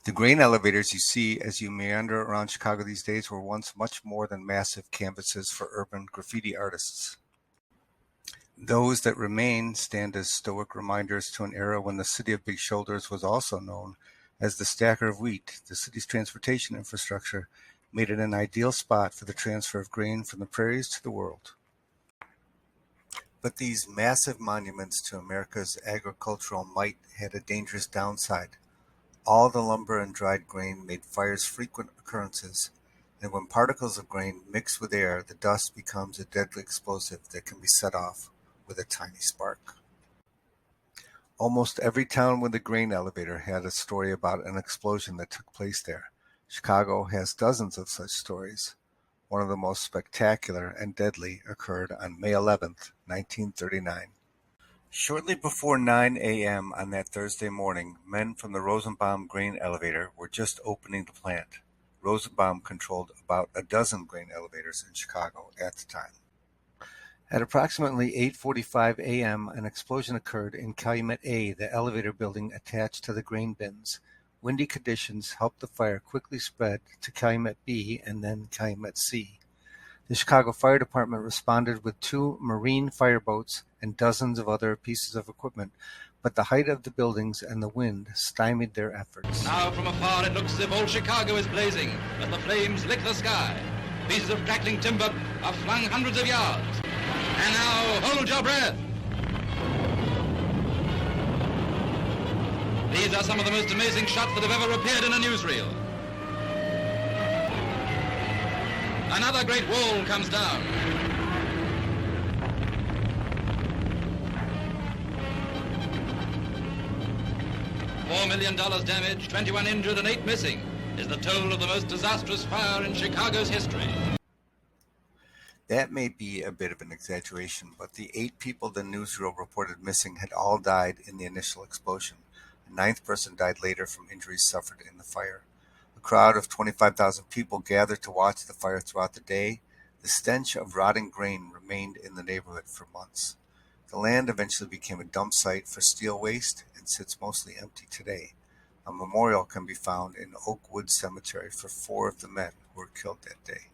The grain elevators you see as you meander around Chicago these days were once much more than massive canvases for urban graffiti artists. Those that remain stand as stoic reminders to an era when the city of big shoulders was also known as the stacker of wheat. The city's transportation infrastructure made it an ideal spot for the transfer of grain from the prairies to the world. But these massive monuments to America's agricultural might had a dangerous downside. All the lumber and dried grain made fires frequent occurrences, and when particles of grain mix with air, the dust becomes a deadly explosive that can be set off with a tiny spark. Almost every town with a grain elevator had a story about an explosion that took place there. Chicago has dozens of such stories. One of the most spectacular and deadly occurred on May 11, 1939. Shortly before 9 a.m. on that Thursday morning, men from the Rosenbaum grain elevator were just opening the plant. Rosenbaum controlled about a dozen grain elevators in Chicago at the time. At approximately 8:45 a.m., an explosion occurred in Calumet A, the elevator building attached to the grain bins. Windy conditions helped the fire quickly spread to Calumet B and then Calumet C. The Chicago Fire Department responded with 2 Marine fireboats and dozens of other pieces of equipment, but the height of the buildings and the wind stymied their efforts. Now from afar it looks as if all Chicago is blazing, as the flames lick the sky. Pieces of crackling timber are flung hundreds of yards. And now, hold your breath. These are some of the most amazing shots that have ever appeared in a newsreel. Another great wall comes down. $4 million damaged, 21 injured, and 8 missing is the toll of the most disastrous fire in Chicago's history. That may be a bit of an exaggeration, but the 8 people the newsreel reported missing had all died in the initial explosion. A 9th person died later from injuries suffered in the fire. A crowd of 25,000 people gathered to watch the fire throughout the day. The stench of rotting grain remained in the neighborhood for months. The land eventually became a dump site for steel waste and sits mostly empty today. A memorial can be found in Oakwood Cemetery for 4 of the men who were killed that day.